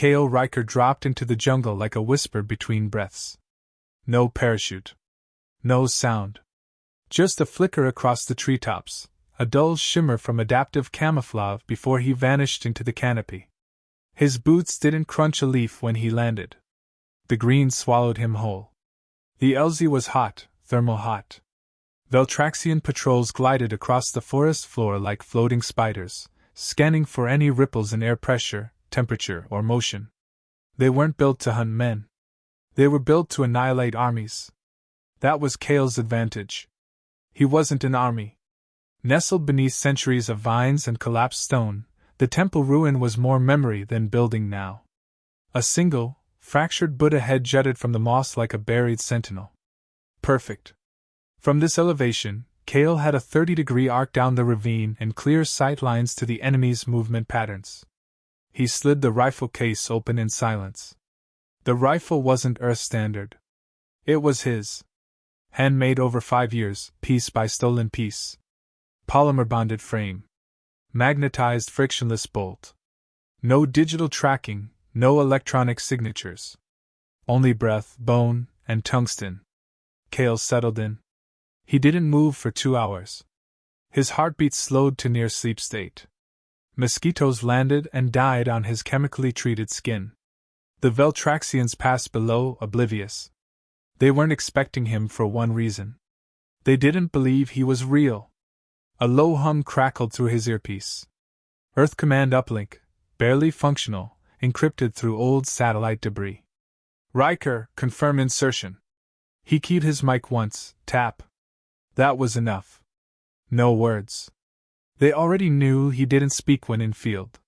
K.O. Riker dropped into the jungle like a whisper between breaths. No parachute. No sound. Just a flicker across the treetops, a dull shimmer from adaptive camouflage before he vanished into the canopy. His boots didn't crunch a leaf when he landed. The green swallowed him whole. The LZ was hot, thermal hot. Veltraxian patrols glided across the forest floor like floating spiders, scanning for any ripples in air pressure, temperature, or motion. They weren't built to hunt men. They were built to annihilate armies. That was Kale's advantage. He wasn't an army. Nestled beneath centuries of vines and collapsed stone, the temple ruin was more memory than building now. A single, fractured Buddha head jutted from the moss like a buried sentinel. Perfect. From this elevation, Kale had a 30-degree arc down the ravine and clear sight lines to the enemy's movement patterns. He slid the rifle case open in silence. The rifle wasn't Earth standard. It was his. Handmade over 5 years, piece by stolen piece. Polymer-bonded frame. Magnetized frictionless bolt. No digital tracking, no electronic signatures. Only breath, bone, and tungsten. Kale settled in. He didn't move for 2 hours. His heartbeat slowed to near sleep state. Mosquitoes landed and died on his chemically treated skin. The Veltraxians passed below, oblivious. They weren't expecting him for one reason. They didn't believe he was real. A low hum crackled through his earpiece. Earth Command uplink, barely functional, encrypted through old satellite debris. Riker, confirm insertion. He keyed his mic once, tap. That was enough. No words. They already knew he didn't speak when in field.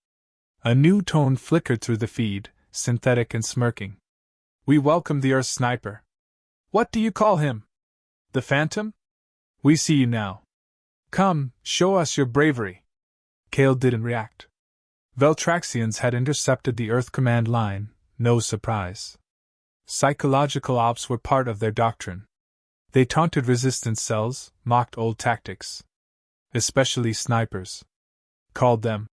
A new tone flickered through the feed, synthetic and smirking. We welcome the Earth sniper. What do you call him? The Phantom? We see you now. Come, show us your bravery. Kale didn't react. Veltraxians had intercepted the Earth Command line, no surprise. Psychological ops were part of their doctrine. They taunted resistance cells, mocked old tactics. Especially snipers. Called them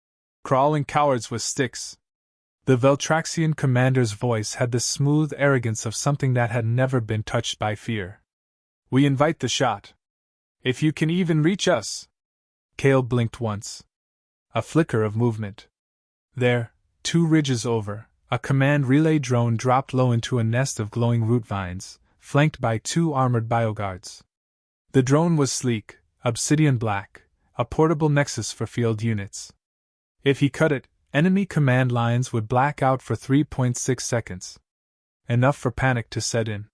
crawling cowards with sticks. The Veltraxian commander's voice had the smooth arrogance of something that had never been touched by fear. We invite the shot. If you can even reach us. Kale blinked once. A flicker of movement. There, 2 ridges over, a command relay drone dropped low into a nest of glowing root vines, flanked by 2 armored bioguards. The drone was sleek, obsidian black, a portable nexus for field units. If he cut it, enemy command lines would black out for 3.6 seconds. Enough for panic to set in.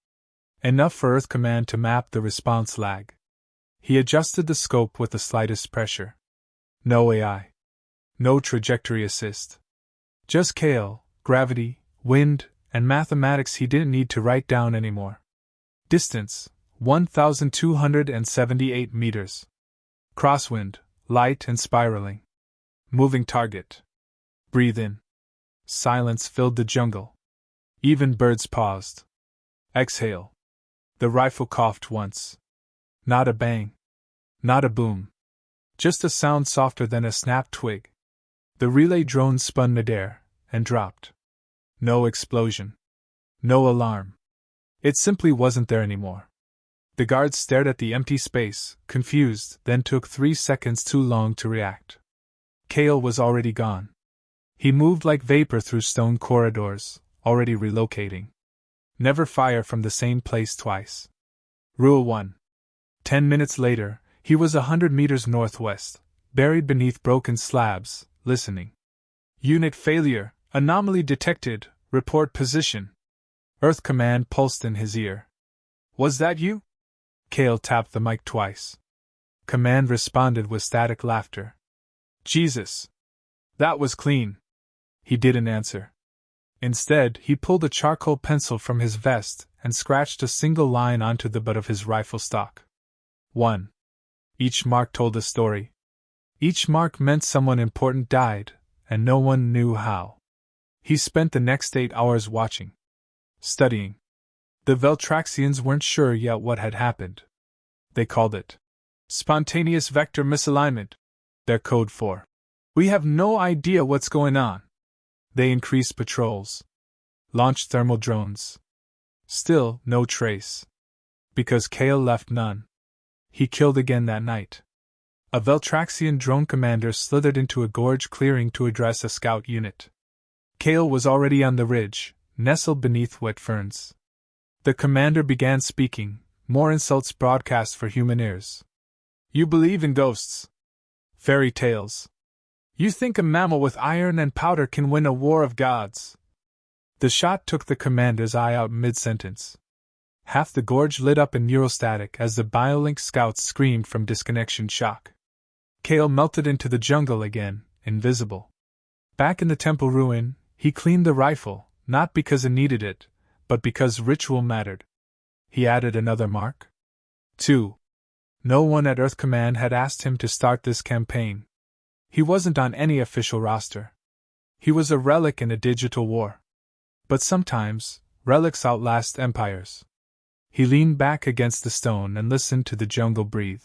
Enough for Earth Command to map the response lag. He adjusted the scope with the slightest pressure. No AI. No trajectory assist. Just Kale, gravity, wind, and mathematics he didn't need to write down anymore. Distance, 1,278 meters. Crosswind, light and spiraling. Moving target. Breathe in. Silence filled the jungle. Even birds paused. Exhale. The rifle coughed once. Not a bang. Not a boom. Just a sound softer than a snapped twig. The relay drone spun midair and dropped. No explosion. No alarm. It simply wasn't there anymore. The guards stared at the empty space, confused, then took 3 seconds too long to react. Kale was already gone. He moved like vapor through stone corridors, already relocating. Never fire from the same place twice. Rule 1. 10 minutes later, he was 100 meters northwest, buried beneath broken slabs, listening. Unit failure, anomaly detected, report position. Earth Command pulsed in his ear. Was that you? Kale tapped the mic twice. Command responded with static laughter. Jesus! That was clean. He didn't answer. Instead, he pulled a charcoal pencil from his vest and scratched a single line onto the butt of his rifle stock. 1. Each mark told a story. Each mark meant someone important died, and no one knew how. He spent the next 8 hours watching. Studying. The Veltraxians weren't sure yet what had happened. They called it spontaneous vector misalignment, their code for "We have no idea what's going on." They increased patrols. Launched thermal drones. Still, no trace. Because Kale left none. He killed again that night. A Veltraxian drone commander slithered into a gorge clearing to address a scout unit. Kale was already on the ridge, nestled beneath wet ferns. The commander began speaking, more insults broadcast for human ears. You believe in ghosts. Fairy tales. You think a mammal with iron and powder can win a war of gods. The shot took the commander's eye out mid-sentence. Half the gorge lit up in neurostatic as the biolink scouts screamed from disconnection shock. Kale melted into the jungle again, invisible. Back in the temple ruin, he cleaned the rifle, not because it needed it, but because ritual mattered. He added another mark. 2. No one at Earth Command had asked him to start this campaign. He wasn't on any official roster. He was a relic in a digital war. But sometimes, relics outlast empires. He leaned back against the stone and listened to the jungle breathe.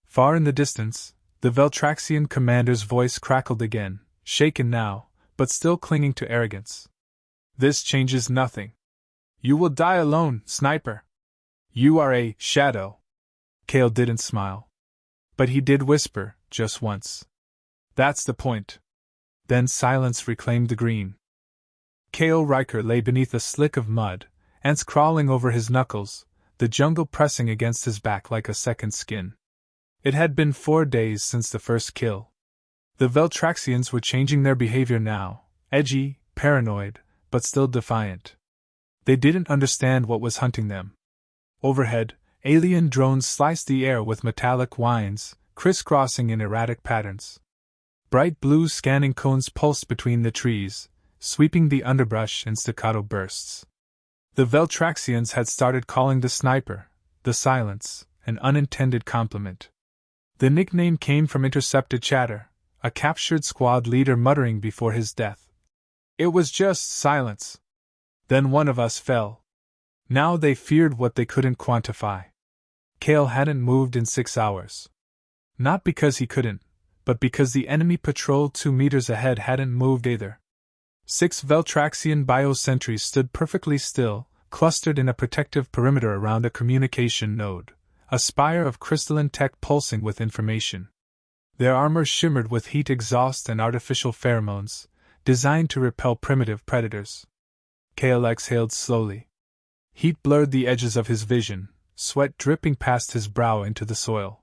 Far in the distance, the Veltraxian commander's voice crackled again, shaken now, but still clinging to arrogance. This changes nothing. You will die alone, sniper. You are a shadow. Kale didn't smile. But he did whisper, just once. That's the point. Then silence reclaimed the green. Kale Riker lay beneath a slick of mud, ants crawling over his knuckles, the jungle pressing against his back like a second skin. It had been 4 days since the first kill. The Veltraxians were changing their behavior now, edgy, paranoid, but still defiant. They didn't understand what was hunting them. Overhead, alien drones sliced the air with metallic whines, crisscrossing in erratic patterns. Bright blue scanning cones pulsed between the trees, sweeping the underbrush in staccato bursts. The Veltraxians had started calling the sniper, the silence, an unintended compliment. The nickname came from intercepted chatter, a captured squad leader muttering before his death. It was just silence. Then one of us fell. Now they feared what they couldn't quantify. Kale hadn't moved in 6 hours. Not because he couldn't, but because the enemy patrol 2 meters ahead hadn't moved either. 6 Veltraxian biosentries stood perfectly still, clustered in a protective perimeter around a communication node, a spire of crystalline tech pulsing with information. Their armor shimmered with heat exhaust and artificial pheromones, designed to repel primitive predators. Kale exhaled slowly. Heat blurred the edges of his vision, sweat dripping past his brow into the soil.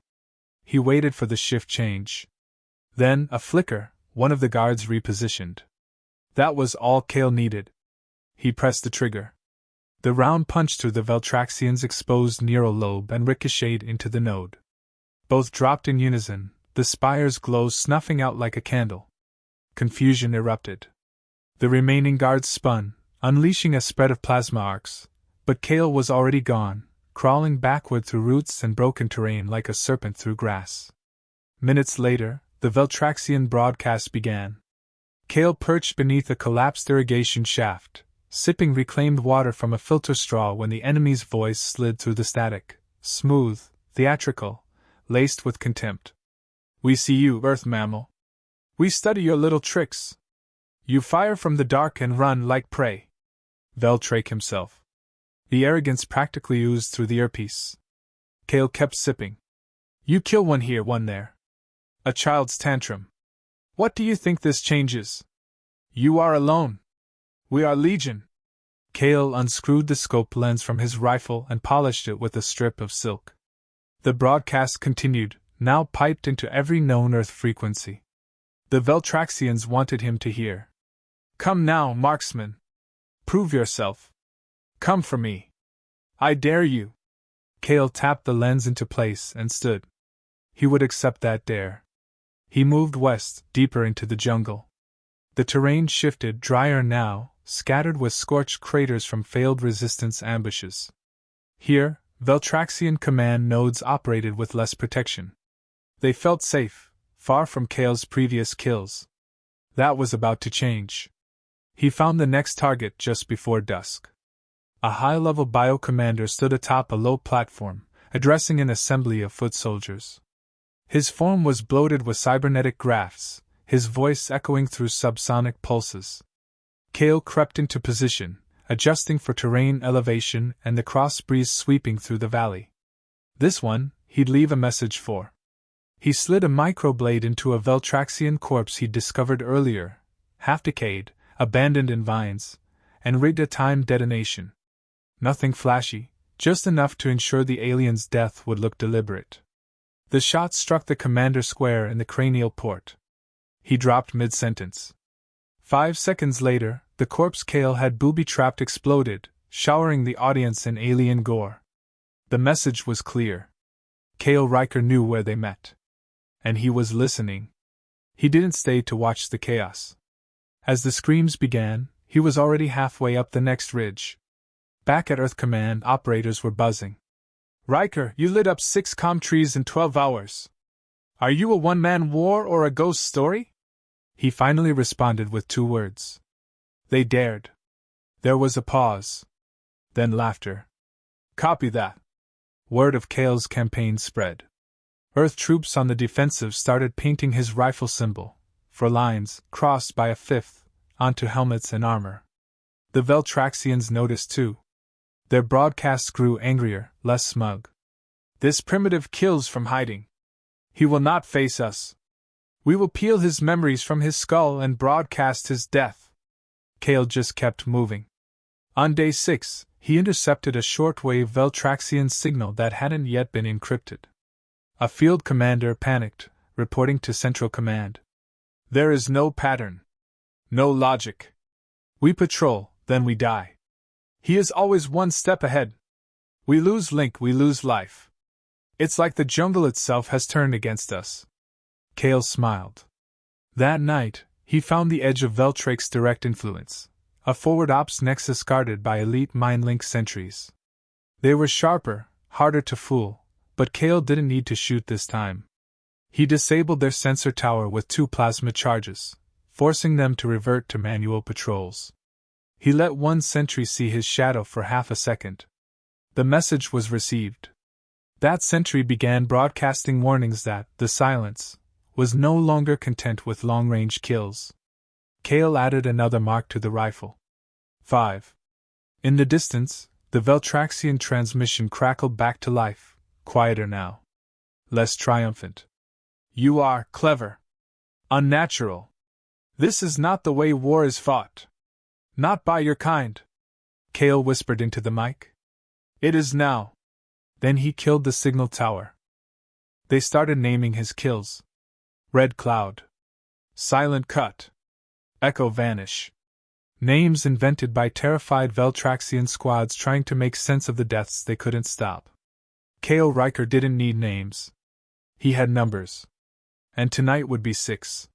He waited for the shift change. Then, a flicker, one of the guards repositioned. That was all Kale needed. He pressed the trigger. The round punched through the Veltraxian's exposed neural lobe and ricocheted into the node. Both dropped in unison, the spire's glow snuffing out like a candle. Confusion erupted. The remaining guards spun, unleashing a spread of plasma arcs, but Kale was already gone, crawling backward through roots and broken terrain like a serpent through grass. Minutes later, the Veltraxian broadcast began. Kale perched beneath a collapsed irrigation shaft, sipping reclaimed water from a filter straw when the enemy's voice slid through the static, smooth, theatrical, laced with contempt. We see you, Earth mammal. We study your little tricks. You fire from the dark and run like prey. Veltrake himself. The arrogance practically oozed through the earpiece. Kale kept sipping. You kill one here, one there. A child's tantrum. What do you think this changes? You are alone. We are legion. Kale unscrewed the scope lens from his rifle and polished it with a strip of silk. The broadcast continued, now piped into every known Earth frequency. The Veltraxians wanted him to hear. Come now, Marksman. Prove yourself. Come for me. I dare you. Kale tapped the lens into place and stood. He would accept that dare. He moved west, deeper into the jungle. The terrain shifted, drier now, scattered with scorched craters from failed resistance ambushes. Here, Veltraxian command nodes operated with less protection. They felt safe, far from Kale's previous kills. That was about to change. He found the next target just before dusk. A high-level bio-commander stood atop a low platform, addressing an assembly of foot soldiers. His form was bloated with cybernetic grafts, his voice echoing through subsonic pulses. Kale crept into position, adjusting for terrain elevation and the cross breeze sweeping through the valley. This one, he'd leave a message for. He slid a microblade into a Veltraxian corpse he'd discovered earlier, half-decayed, abandoned in vines, and rigged a timed detonation. Nothing flashy, just enough to ensure the alien's death would look deliberate. The shot struck the commander square in the cranial port. He dropped mid-sentence. 5 seconds later, the corpse Kale had booby-trapped exploded, showering the audience in alien gore. The message was clear. Kale Riker knew where they met. And he was listening. He didn't stay to watch the chaos. As the screams began, he was already halfway up the next ridge. Back at Earth Command, operators were buzzing. Riker, you lit up 6 comm trees in 12 hours. Are you a one-man war or a ghost story? He finally responded with 2 words. They dared. There was a pause. Then laughter. Copy that. Word of Kale's campaign spread. Earth troops on the defensive started painting his rifle symbol, for lines, crossed by a 5th, onto helmets and armor. The Veltraxians noticed too. Their broadcasts grew angrier, less smug. This primitive kills from hiding. He will not face us. We will peel his memories from his skull and broadcast his death. Kale just kept moving. On day 6, he intercepted a shortwave Veltraxian signal that hadn't yet been encrypted. A field commander panicked, reporting to Central Command. There is no pattern. No logic. We patrol, then we die. He is always one step ahead. We lose link, we lose life. It's like the jungle itself has turned against us. Kale smiled. That night, he found the edge of Veltrake's direct influence, a forward ops nexus guarded by elite mind-link sentries. They were sharper, harder to fool, but Kale didn't need to shoot this time. He disabled their sensor tower with 2 plasma charges, forcing them to revert to manual patrols. He let one sentry see his shadow for half a second. The message was received. That sentry began broadcasting warnings that the silence was no longer content with long-range kills. Kale added another mark to the rifle. 5. In the distance, the Veltraxian transmission crackled back to life, quieter now. Less triumphant. You are clever. Unnatural. This is not the way war is fought. Not by your kind. Kale whispered into the mic. It is now. Then he killed the signal tower. They started naming his kills. Red Cloud. Silent Cut. Echo Vanish. Names invented by terrified Veltraxian squads trying to make sense of the deaths they couldn't stop. Kale Riker didn't need names. He had numbers. And tonight would be 6.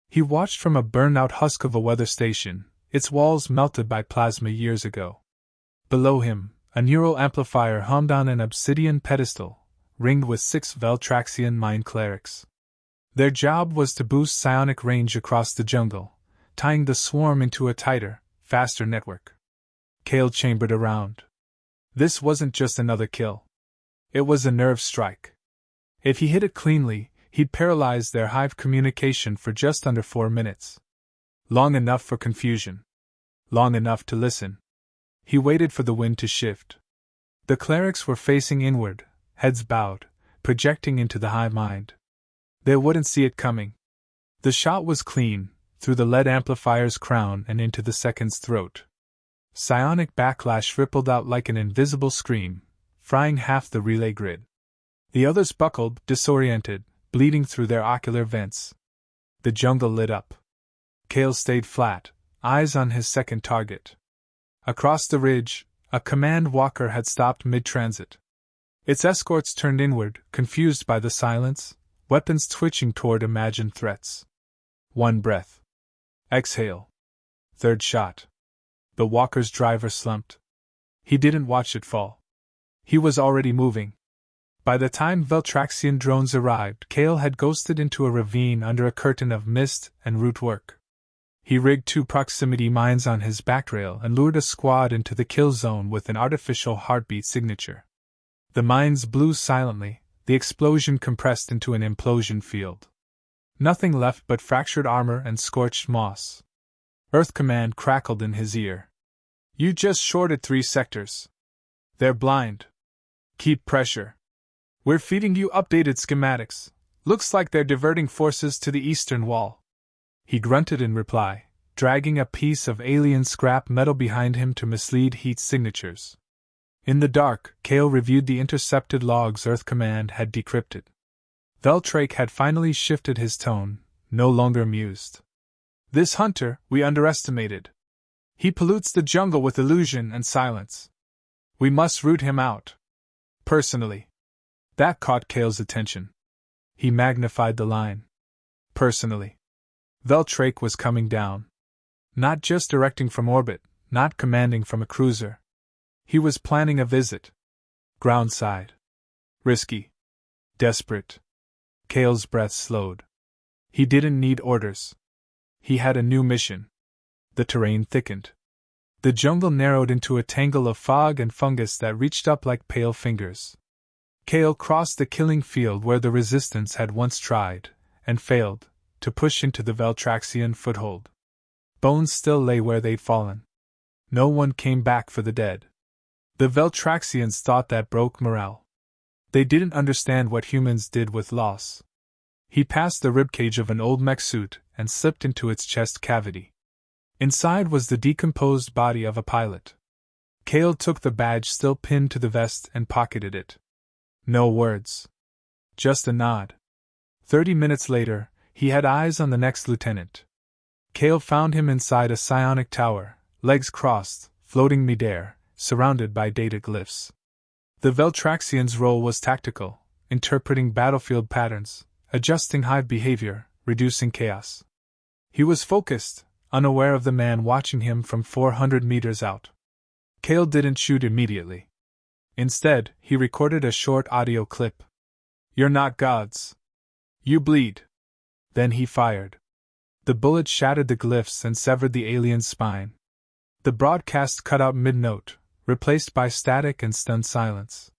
He watched from a burned-out husk of a weather station, its walls melted by plasma years ago. Below him, a neural amplifier hummed on an obsidian pedestal, ringed with 6 Veltraxian mind clerics. Their job was to boost psionic range across the jungle, tying the swarm into a tighter, faster network. Kale chambered around. This wasn't just another kill. It was a nerve strike. If he hit it cleanly, he'd paralyze their hive communication for just under 4 minutes. Long enough for confusion. Long enough to listen. He waited for the wind to shift. The clerics were facing inward, heads bowed, projecting into the hive mind. They wouldn't see it coming. The shot was clean, through the lead amplifier's crown and into the second's throat. Psionic backlash rippled out like an invisible scream, frying half the relay grid. The others buckled, disoriented, bleeding through their ocular vents. The jungle lit up. Kale stayed flat, eyes on his second target. Across the ridge, a command walker had stopped mid-transit. Its escorts turned inward, confused by the silence, weapons twitching toward imagined threats. 1 breath. Exhale. 3rd shot. The walker's driver slumped. He didn't watch it fall. He was already moving. By the time Veltraxian drones arrived, Kale had ghosted into a ravine under a curtain of mist and root work. He rigged 2 proximity mines on his backrail and lured a squad into the kill zone with an artificial heartbeat signature. The mines blew silently, the explosion compressed into an implosion field. Nothing left but fractured armor and scorched moss. Earth Command crackled in his ear. You just shorted 3 sectors. They're blind. Keep pressure. We're feeding you updated schematics. Looks like they're diverting forces to the eastern wall. He grunted in reply, dragging a piece of alien scrap metal behind him to mislead heat signatures. In the dark, Kale reviewed the intercepted logs Earth Command had decrypted. Veltrake had finally shifted his tone, no longer amused. This hunter, we underestimated. He pollutes the jungle with illusion and silence. We must root him out. Personally. That caught Kale's attention. He magnified the line. Personally. Veltrake was coming down. Not just directing from orbit, not commanding from a cruiser. He was planning a visit. Groundside. Risky. Desperate. Kale's breath slowed. He didn't need orders. He had a new mission. The terrain thickened. The jungle narrowed into a tangle of fog and fungus that reached up like pale fingers. Kale crossed the killing field where the resistance had once tried, and failed, to push into the Veltraxian foothold. Bones still lay where they'd fallen. No one came back for the dead. The Veltraxians thought that broke morale. They didn't understand what humans did with loss. He passed the ribcage of an old mech suit and slipped into its chest cavity. Inside was the decomposed body of a pilot. Kale took the badge still pinned to the vest and pocketed it. No words. Just a nod. 30 minutes later, he had eyes on the next lieutenant. Kale found him inside a psionic tower, legs crossed, floating midair, surrounded by data glyphs. The Veltraxian's role was tactical, interpreting battlefield patterns, adjusting hive behavior, reducing chaos. He was focused, unaware of the man watching him from 400 meters out. Kale didn't shoot immediately. Instead, he recorded a short audio clip. You're not gods. You bleed. Then he fired. The bullet shattered the glyphs and severed the alien's spine. The broadcast cut out mid-note, replaced by static and stunned silence.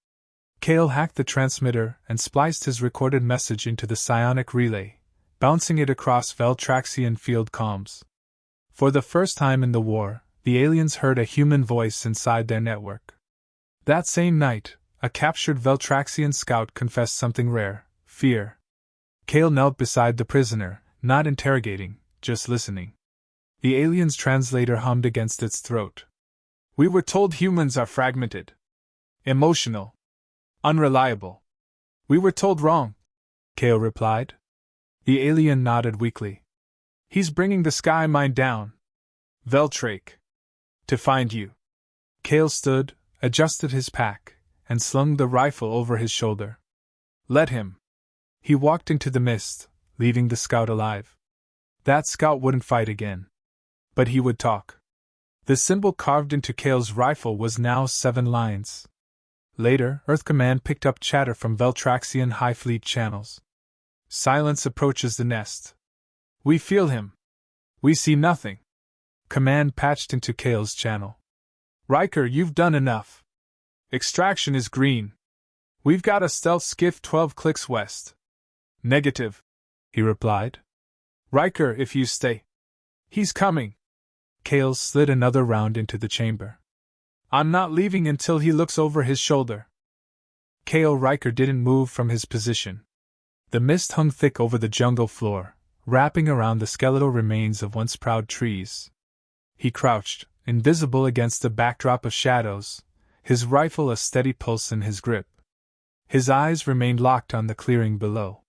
Kale hacked the transmitter and spliced his recorded message into the psionic relay, bouncing it across Veltraxian field comms. For the first time in the war, the aliens heard a human voice inside their network. That same night, a captured Veltraxian scout confessed something rare: fear. Kale knelt beside the prisoner, not interrogating, just listening. The alien's translator hummed against its throat. We were told humans are fragmented, emotional, unreliable. We were told wrong, Kale replied. The alien nodded weakly. He's bringing the sky mine down. Veltrake. To find you. Kale stood, adjusted his pack, and slung the rifle over his shoulder. Let him. He walked into the mist, leaving the scout alive. That scout wouldn't fight again. But he would talk. The symbol carved into Kale's rifle was now 7 lines. Later, Earth Command picked up chatter from Veltraxian High Fleet channels. Silence approaches the nest. We feel him. We see nothing. Command patched into Kale's channel. Riker, you've done enough. Extraction is green. We've got a stealth skiff 12 clicks west. Negative, he replied. Riker, if you stay. He's coming. Kale slid another round into the chamber. I'm not leaving until he looks over his shoulder. Kale Riker didn't move from his position. The mist hung thick over the jungle floor, wrapping around the skeletal remains of once proud trees. He crouched, invisible against the backdrop of shadows, his rifle a steady pulse in his grip. His eyes remained locked on the clearing below.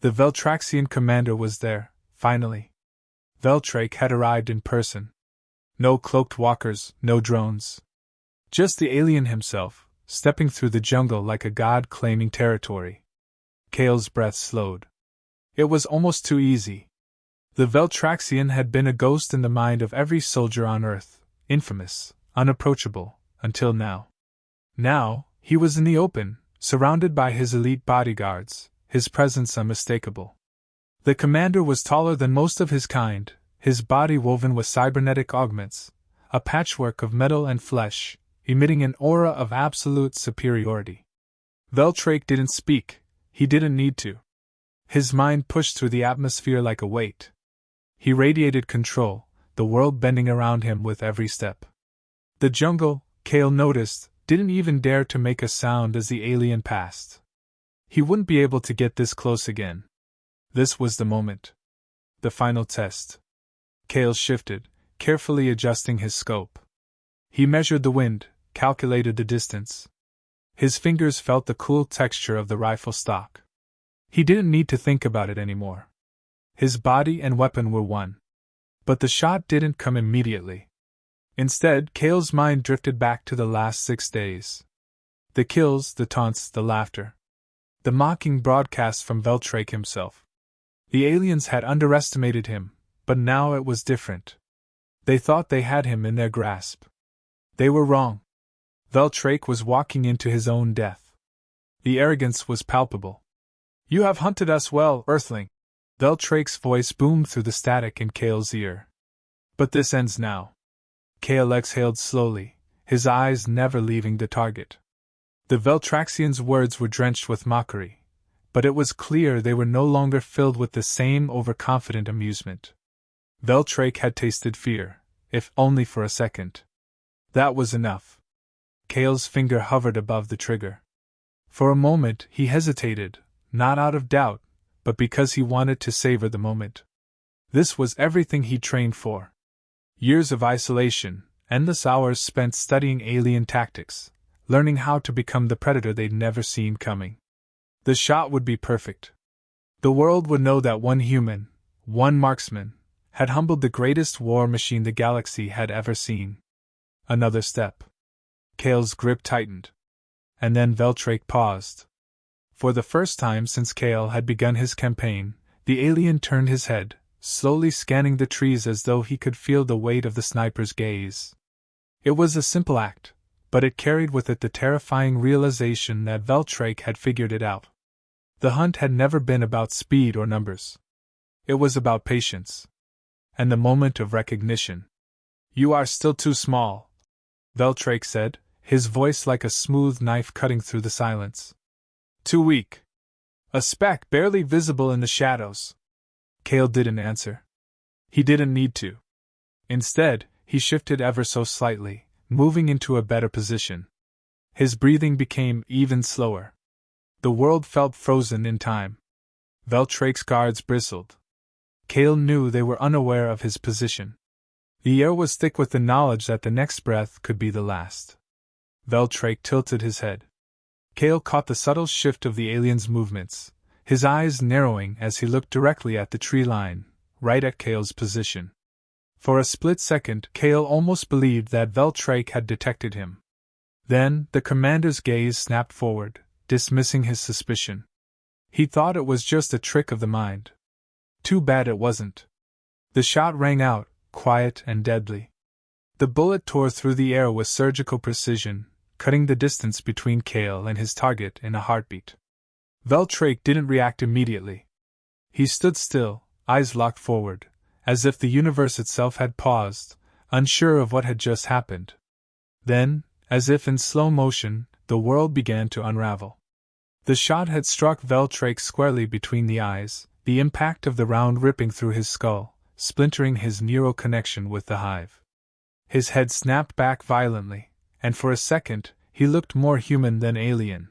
The Veltraxian commander was there, finally. Veltrake had arrived in person. No cloaked walkers, no drones. Just the alien himself, stepping through the jungle like a god claiming territory. Kale's breath slowed. It was almost too easy. The Veltraxian had been a ghost in the mind of every soldier on Earth, infamous, unapproachable, until now. Now, he was in the open, surrounded by his elite bodyguards, his presence unmistakable. The commander was taller than most of his kind, his body woven with cybernetic augments, a patchwork of metal and flesh, emitting an aura of absolute superiority. Veltrake didn't speak, he didn't need to. His mind pushed through the atmosphere like a weight. He radiated control, the world bending around him with every step. The jungle, Cale noticed, didn't even dare to make a sound as the alien passed. He wouldn't be able to get this close again. This was the moment. The final test. Cale shifted, carefully adjusting his scope. He measured the wind, calculated the distance. His fingers felt the cool texture of the rifle stock. He didn't need to think about it anymore. His body and weapon were one. But the shot didn't come immediately. Instead, Cale's mind drifted back to the last 6 days. The kills, the taunts, the laughter. The mocking broadcasts from Veltrake himself. The aliens had underestimated him, but now it was different. They thought they had him in their grasp. They were wrong. Veltrake was walking into his own death. The arrogance was palpable. "You have hunted us well, Earthling." Veltrake's voice boomed through the static in Cale's ear. "But this ends now." Cale exhaled slowly, his eyes never leaving the target. The Veltraxian's words were drenched with mockery, but it was clear they were no longer filled with the same overconfident amusement. Veltrake had tasted fear, if only for a second. That was enough. Cale's finger hovered above the trigger. For a moment he hesitated, not out of doubt, but because he wanted to savor the moment. This was everything he'd trained for. Years of isolation, endless hours spent studying alien tactics, learning how to become the predator they'd never seen coming. The shot would be perfect. The world would know that one human, one marksman, had humbled the greatest war machine the galaxy had ever seen. Another step. Cale's grip tightened. And then Veltrake paused. For the first time since Cale had begun his campaign, the alien turned his head, slowly scanning the trees as though he could feel the weight of the sniper's gaze. It was a simple act, but it carried with it the terrifying realization that Veltrake had figured it out. The hunt had never been about speed or numbers. It was about patience. And the moment of recognition. "You are still too small," Veltrake said, his voice like a smooth knife cutting through the silence. "Too weak. A speck barely visible in the shadows." Cale didn't answer. He didn't need to. Instead, he shifted ever so slightly, moving into a better position. His breathing became even slower. The world felt frozen in time. Veltrake's guards bristled. Cale knew they were unaware of his position. The air was thick with the knowledge that the next breath could be the last. Veltrake tilted his head. Cale caught the subtle shift of the alien's movements, his eyes narrowing as he looked directly at the tree line, right at Cale's position. For a split second, Cale almost believed that Veltrake had detected him. Then, the commander's gaze snapped forward, dismissing his suspicion. He thought it was just a trick of the mind. Too bad it wasn't. The shot rang out, quiet and deadly. The bullet tore through the air with surgical precision, cutting the distance between Cale and his target in a heartbeat. Veltrake didn't react immediately. He stood still, eyes locked forward, as if the universe itself had paused, unsure of what had just happened. Then, as if in slow motion, the world began to unravel. The shot had struck Veltrake squarely between the eyes, the impact of the round ripping through his skull, splintering his neural connection with the hive. His head snapped back violently, and for a second, he looked more human than alien.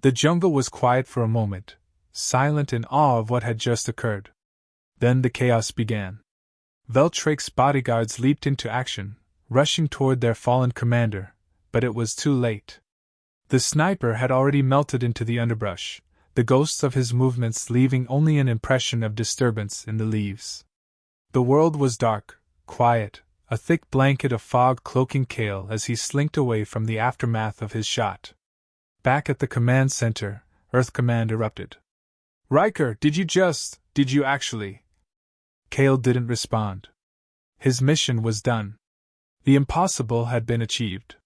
The jungle was quiet for a moment, silent in awe of what had just occurred. Then the chaos began. Veltrake's bodyguards leaped into action, rushing toward their fallen commander, but it was too late. The sniper had already melted into the underbrush, the ghosts of his movements leaving only an impression of disturbance in the leaves. The world was dark, quiet, a thick blanket of fog cloaking Cale as he slinked away from the aftermath of his shot. Back at the command center, Earth Command erupted. "Riker, did you actually?" Cale didn't respond. His mission was done. The impossible had been achieved.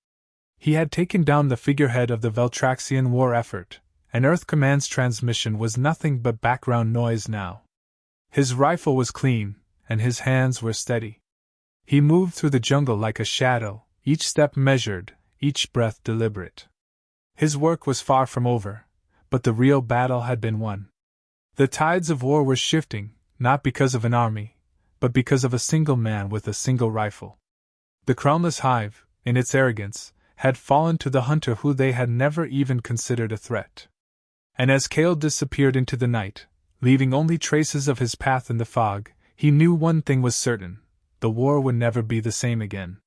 He had taken down the figurehead of the Veltraxian war effort, and Earth Command's transmission was nothing but background noise now. His rifle was clean, and his hands were steady. He moved through the jungle like a shadow, each step measured, each breath deliberate. His work was far from over, but the real battle had been won. The tides of war were shifting, not because of an army, but because of a single man with a single rifle. The crownless hive, in its arrogance, had fallen to the hunter who they had never even considered a threat. And as Cale disappeared into the night, leaving only traces of his path in the fog, he knew one thing was certain: the war would never be the same again.